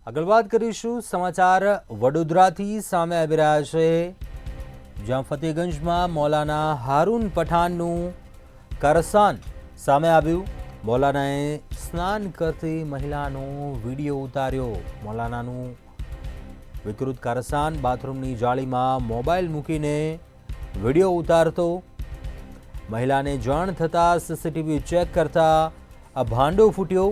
આગળ વાત કરીશું સમાચાર વડોદરાથી સામે આવી રહ્યા છે, જ્યાં ફતેગંજમાં મૌલાના હારૂન પઠાણનું કારસ્તાન સામે આવ્યું। મૌલાનાએ સ્નાન કરતી મહિલાનો વિડીયો ઉતાર્યો। મૌલાનાનું વિકૃત કારસ્તાન બાથરૂમની જાળીમાં મોબાઈલ મૂકીને વિડીયો ઉતારતો મહિલાને જાણ થતાં સીસીટીવી ચેક કરતા આ ભાંડો ફૂટ્યો।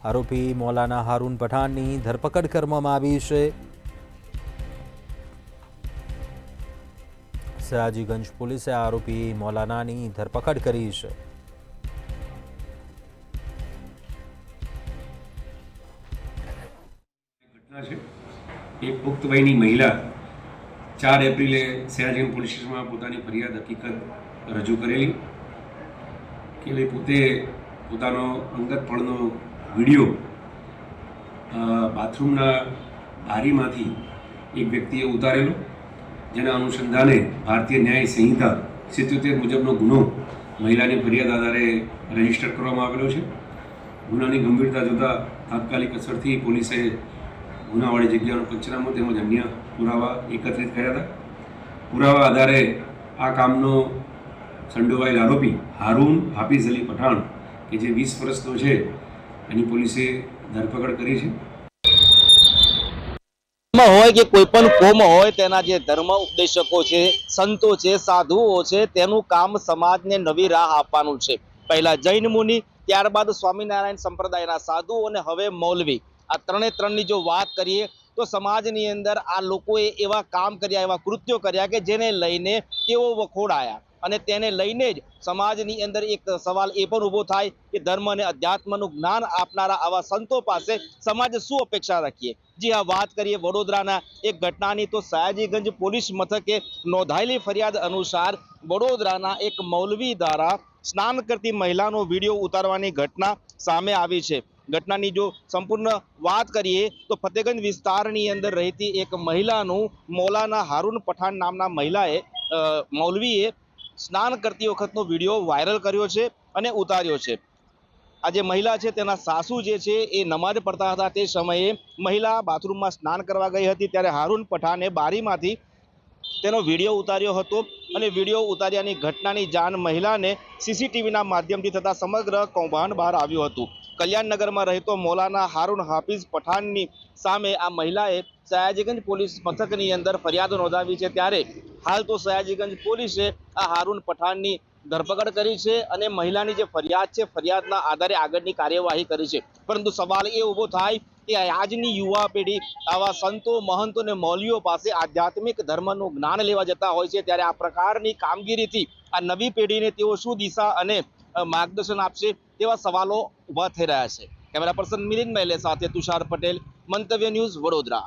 आरोपी मौलाना हारून पठाणनी धरपकड़ करवामां आवी छे। सयाजीगंज पोलीसे आरोपी मौलानानी धरपकड़ करी छे। घटना है एक पुख्त वयनी महिला 4 एप्रिले सयाजीगंज पोलीस स्टेशन में पोतानी फरियाद हकीकत रजू करेली कि भाई पोते पोतानो अंगत पणनो वीडियो बाथरूमना बारीमांथी एक व्यक्तिए उतारेलो, जेना अनुसंधाने भारतीय न्याय संहिता 77 मुजबनो गुनो महिलानी फरियाद आधारे रजिस्टर करवामां आवेलो छे। गुनानी गंभीरता जोता तात्कालिक असरथी पोलीसे गुनावाड़ी जग्यानो पंचनामो तेमज अन्य पुरावा एकत्रित कर्या हता। पुरावा आधारे आ कामनो संडोवायेल आरोपी हारून हाफिज अली पठाण के जे 20 वर्षनो छे एनी पोलीसे धरपकड़ करी छे। હોય કે કોઈ પણ કોમ હોય તેના જે ધર્મ ઉપદેશકો છે, સંતો છે, સાધુઓ છે, તેનું કામ સમાજને નવી રાહ આપવાનું છે। પહેલા જૈન મુનિ, ત્યારબાદ સ્વામિનારાયણ સંપ્રદાયના સાધુઓ અને હવે મૌલવી, આ ત્રણની જો વાત કરીએ તો સમાજની અંદર આ લોકોએ એવા કામ કર્યા, એવા કૃત્યો કર્યા કે જેને લઈને તેઓ વખોડાયા અને તેને લઈને જ સમાજની અંદર એક સવાલ એ પણ ઊભો થાય કે ધર્મ અને અધ્યાત્મનું જ્ઞાન આપનારા આવા સંતો પાસે સમાજ શું અપેક્ષા રાખીએ। જી હા, વાત કરીએ વડોદરાના એક ઘટનાની તો સયાજીગંજ પોલીસ મથકે નોંધાયેલી ફરિયાદ અનુસાર વડોદરાના એક મૌલવી દ્વારા સ્નાન કરતી મહિલાનો વિડીયો ઉતારવાની ઘટના સામે આવી છે। ઘટનાની જો સંપૂર્ણ વાત કરીએ તો ફતેગંજ વિસ્તારની અંદર રહેતી એક મહિલાનું મૌલાના હારૂન પઠાણ નામના મહિલાએ મૌલવીએ સ્નાન કરતી વખતનો વિડીયો વાયરલ કર્યો છે અને ઉતાર્યો છે। આ જે મહિલા છે તેના સાસુ જે છે એ નમાઝ પડતા હતા, તે સમયે મહિલા બાથરૂમમાં સ્નાન કરવા ગઈ હતી ત્યારે હારૂન પઠાણે બારીમાંથી તેનો વિડીયો ઉતાર્યો હતો અને વિડીયો ઉતાર્યાની ઘટનાની જાણ મહિલાને સીસીટીવીના માધ્યમથી થતા સમગ્ર કૌભાંડ બહાર આવ્યું હતું। કલ્યાણનગરમાં રહેતો મૌલાના હારૂન હાફિઝ પઠાણની સામે આ મહિલાએ સયાજીગંજ પોલીસ મથકની અંદર ફરિયાદ નોંધાવી છે। ત્યારે હાલ તો સયાજીગંજ પોલીસે આ હારૂન પઠાણની ધરપકડ કરી છે અને મહિલાની જે ફરિયાદ છે ફરિયાદના આધારે આગળની કાર્યવાહી કરી છે। પરંતુ સવાલ એ ઊભો થાય કે આજની યુવા પેઢી આવા સંતો, મહંતો અને મૌલવીઓ પાસે આધ્યાત્મિક ધર્મનું જ્ઞાન લેવા જતા હોય છે, ત્યારે આ પ્રકારની કામગીરીથી આ નવી પેઢીને તેઓ શું દિશા અને માર્ગદર્શન આપશે તેવા સવાલો ઊભા થઈ રહ્યા છે। કેમેરા પર્સન મિલિંદ મહેલે સાથે તુષાર પટેલ, મંતવ્ય ન્યૂઝ, વડોદરા।